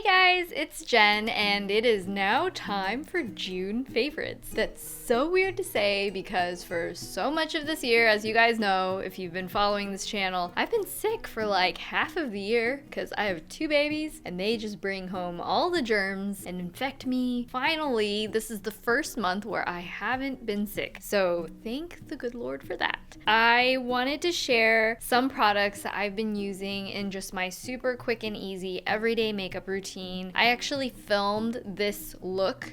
Hey guys, it's Jen, and it is now time for June favorites. That's so weird to say because for so much of this year, as you guys know, if you've been following this channel, I've been sick for like half of the year because I have 2 babies and they just bring home all the germs and infect me. Finally, this is the first month where I haven't been sick, so thank the good Lord for that. I wanted to share some products that I've been using in just my super quick and easy everyday makeup routine. I actually filmed this look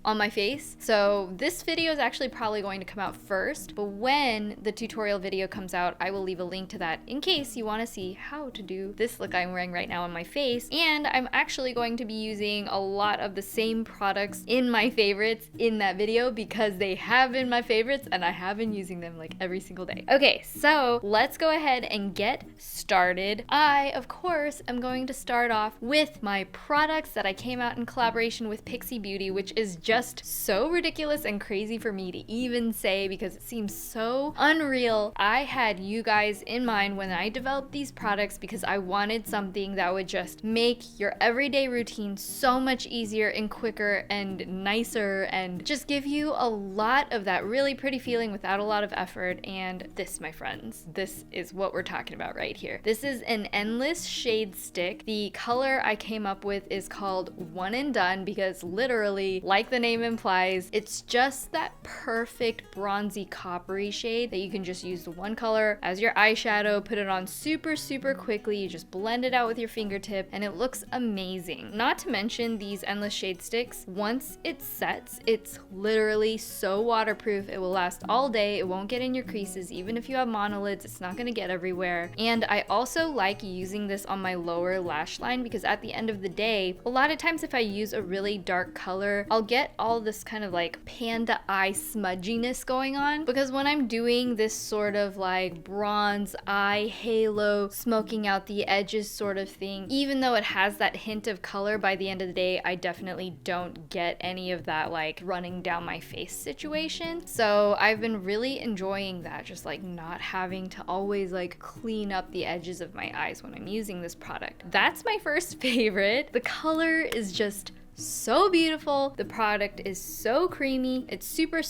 on my face. So this video is actually probably going to come out first, but when the tutorial video comes out, I will leave a link to that in case you want to see how to do this look I'm wearing right now on my face. And I'm actually going to be using a lot of the same products in my favorites in that video because they have been my favorites and I have been using them like every single day. Okay, so let's go ahead and get started. I, of course, am going to start off with my products that I came out in collaboration with Pixi Beauty, which is just so ridiculous and crazy for me to even say because it seems so unreal. I had you guys in mind when I developed these products because I wanted something that would just make your everyday routine so much easier and quicker and nicer and just give you a lot of that really pretty feeling without a lot of effort. And this, my friends, this is what we're talking about right here. This is an endless shade stick. The color I came up with is called One and Done because literally, like the name implies, it's just that perfect bronzy coppery shade that you can just use the one color as your eyeshadow, put it on super quickly, you just blend it out with your fingertip and it looks amazing. Not to mention these endless shade sticks, once it sets, it's literally so waterproof. It will last all day, it won't get in your creases, even if you have monolids, it's not gonna get everywhere. And I also like using this on my lower lash line because at the end of the day, a lot of times if I use a really dark color, I'll get all this kind of like panda eye smudginess going on because when I'm doing this sort of like bronze eye halo smoking out the edges sort of thing, even though it has that hint of color, by the end of the day I definitely don't get any of that like running down my face situation. So I've been really enjoying that, just like not having to always like clean up the edges of my eyes when I'm using this product. That's my first favorite. The color is just so beautiful. The product is so creamy. It's super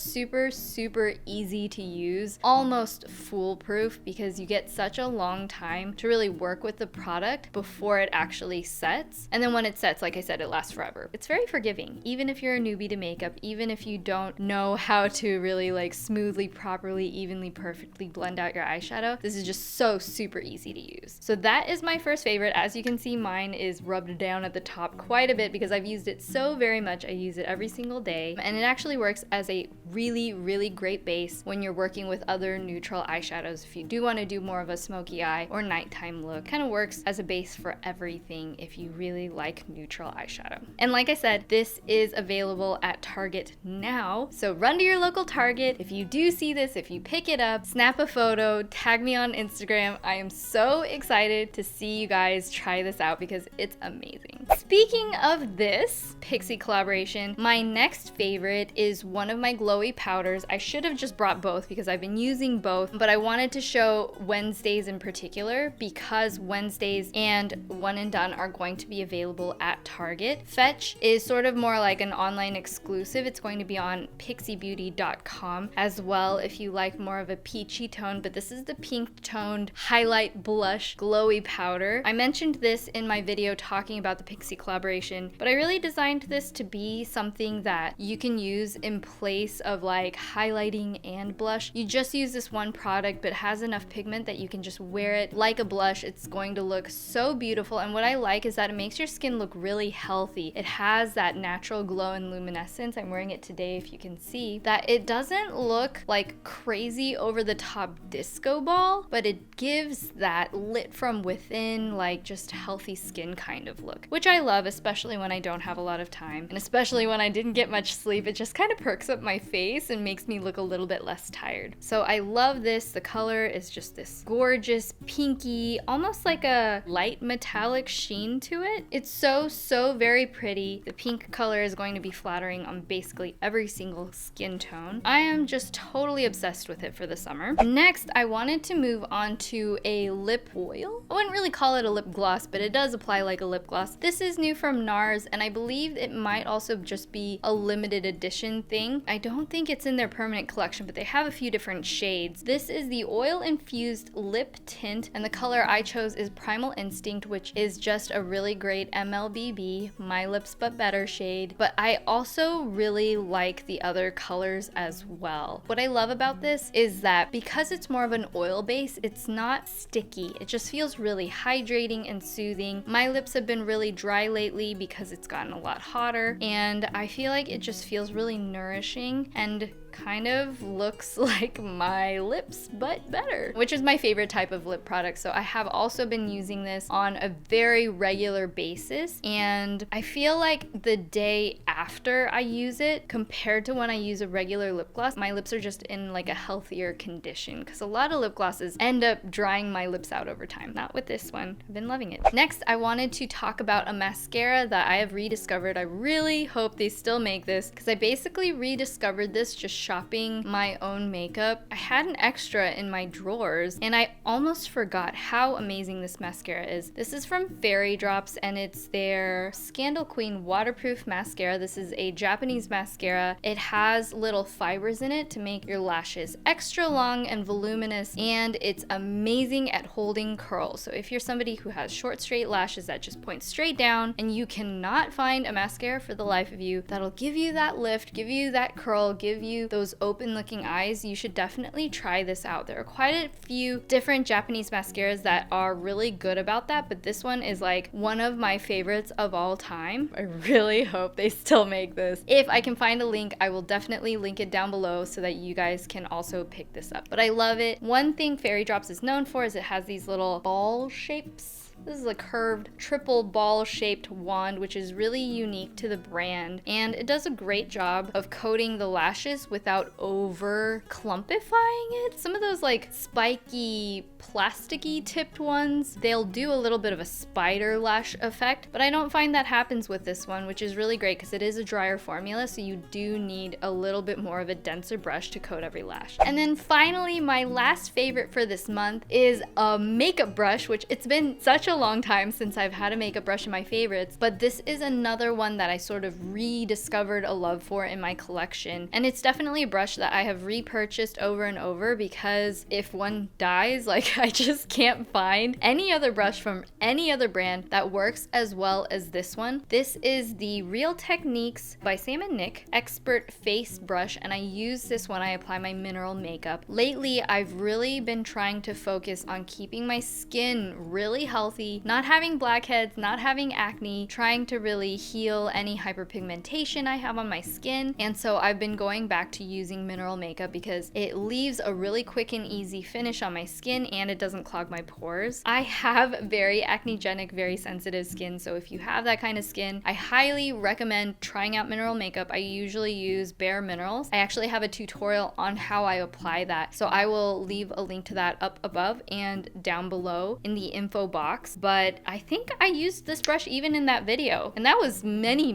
easy to use, almost foolproof because you get such a long time to really work with the product before it actually sets. And then when it sets, like I said, it lasts forever. It's very forgiving, even if you're a newbie to makeup, even if you don't know how to really like smoothly, properly, evenly, perfectly blend out your eyeshadow. This is just so super easy to use. So that is my first favorite. As you can see, mine is rubbed down at the top quite a bit because I've used it so very much. I use it every single day and it actually works as a really great base when you're working with other neutral eyeshadows. If you do want to do more of a smoky eye or nighttime look, kind of works as a base for everything if you really like neutral eyeshadow. And like I said, this is available at Target now, so run to your local Target. If you do see this, if you pick it up, snap a photo, tag me on Instagram. I am so excited to see you guys try this out because it's amazing. Speaking of this Pixi collaboration, my next favorite is one of my glowy powders. I should have just brought both because I've been using both, but I wanted to show Wednesdays in particular because Wednesdays and One and Done are going to be available at Target. Fetch is sort of more like an online exclusive. It's going to be on pixibeauty.com as well if you like more of a peachy tone, but this is the pink toned highlight blush glowy powder. I mentioned this in my video talking about the Pixi collaboration, but I really designed this to be something that you can use in place of like highlighting and blush. You just use this one product but it has enough pigment that you can just wear it like a blush. It's going to look so beautiful, and what I like is that it makes your skin look really healthy. It has that natural glow and luminescence. I'm wearing it today if you can see that it doesn't look like crazy over the top disco ball, but it gives that lit from within like just healthy skin kind of look, which I love, especially when I don't have a lot of time. And especially when I didn't get much sleep, it just kind of perks up my face and makes me look a little bit less tired. So I love this. The color is just this gorgeous pinky, almost like a light metallic sheen to it. It's so very pretty. The pink color is going to be flattering on basically every single skin tone. I am just totally obsessed with it for the summer. Next, I wanted to move on to a lip oil. I wouldn't really call it a lip gloss, but it does apply like a lip gloss. This is new from NARS, and I believe it might also just be a limited edition thing. I don't think it's in their permanent collection, but they have a few different shades. This is the Oil-Infused Lip Tint, and the color I chose is Primal Instinct, which is just a really great MLBB, My Lips But Better shade. But I also really like the other colors as well. What I love about this is that because it's more of an oil base, it's not sticky. It just feels really hydrating and soothing. My lips have been really dry lately because it's gotten a lot hotter, and I feel like it just feels really nourishing and kind of looks like my lips but better, which is my favorite type of lip product. So I have also been using this on a very regular basis, and I feel like the day after I use it compared to when I use a regular lip gloss, my lips are just in like a healthier condition, because a lot of lip glosses end up drying my lips out over time. Not with this one. I've been loving it. Next, I wanted to talk about a mascara that I have rediscovered. I really hope they still make this, because I basically rediscovered this just shopping my own makeup. I had an extra in my drawers, and I almost forgot how amazing this mascara is. This is from Fairydrops, and it's their Scandal Queen Waterproof Mascara. This is a Japanese mascara. It has little fibers in it to make your lashes extra long and voluminous, and it's amazing at holding curls. So if you're somebody who has short, straight lashes that just point straight down, and you cannot find a mascara for the life of you that'll give you that lift, give you that curl, give you those open looking eyes, you should definitely try this out. There are quite a few different Japanese mascaras that are really good about that, but this one is like one of my favorites of all time. I really hope they still make this. If I can find a link, I will definitely link it down below so that you guys can also pick this up. But I love it. One thing Fairydrops is known for is it has these little ball shapes. This is a curved triple ball shaped wand, which is really unique to the brand, and it does a great job of coating the lashes without over clumpifying it. Some of those like spiky plasticky tipped ones, they'll do a little bit of a spider lash effect, but I don't find that happens with this one, which is really great because it is a drier formula, so you do need a little bit more of a denser brush to coat every lash. And then finally, my last favorite for this month is a makeup brush, which it's been such a long time since I've had a makeup brush in my favorites, but this is another one that I sort of rediscovered a love for in my collection, and it's definitely a brush that I have repurchased over and over because if one dies, like I just can't find any other brush from any other brand that works as well as this one. This is the Real Techniques by Sam & Nick Expert Face Brush, and I use this when I apply my mineral makeup. Lately, I've really been trying to focus on keeping my skin really healthy, not having blackheads, not having acne, trying to really heal any hyperpigmentation I have on my skin. And so I've been going back to using mineral makeup because it leaves a really quick and easy finish on my skin, and it doesn't clog my pores. I have very acnegenic, very sensitive skin, so if you have that kind of skin, I highly recommend trying out mineral makeup. I usually use Bare Minerals. I actually have a tutorial on how I apply that, so I will leave a link to that up above and down below in the info box. But I think I used this brush even in that video, and that was many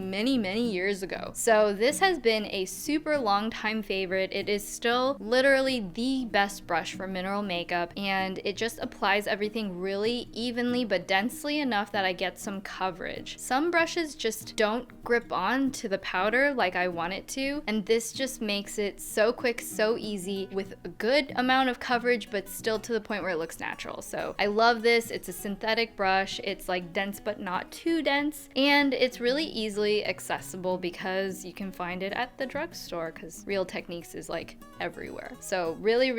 years ago. So this has been a super long time favorite. It is still literally the best brush for mineral makeup, and it just applies everything really evenly but densely enough that I get some coverage. Some brushes just don't grip on to the powder like I want it to, and this just makes it so quick, so easy, with a good amount of coverage but still to the point where it looks natural. So I love this. It's a synthetic brush. It's like dense but not too dense, and it's really easily accessible because you can find it at the drugstore because Real Techniques is like everywhere. So really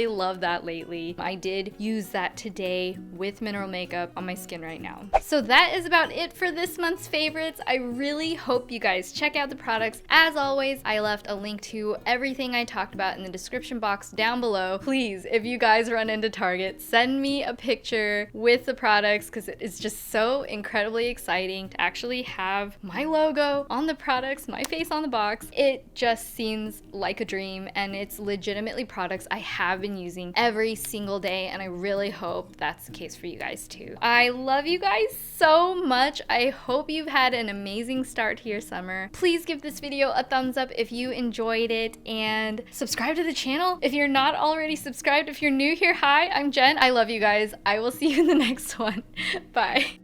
love that lately. I did use that today with mineral makeup on my skin right now. So that is about it for this month's favorites. I really hope you guys check out the products. As always, I left a link to everything I talked about in the description box down below. Please, if you guys run into Target, send me a picture future with the products, because it is just so incredibly exciting to actually have my logo on the products, my face on the box. It just seems like a dream, and it's legitimately products I have been using every single day, and I really hope that's the case for you guys too. I love you guys so much. I hope you've had an amazing start to your summer. Please give this video a thumbs up if you enjoyed it, and subscribe to the channel if you're not already subscribed. If you're new here, hi, I'm Jen. I love you guys. I will see you in the next one. Bye.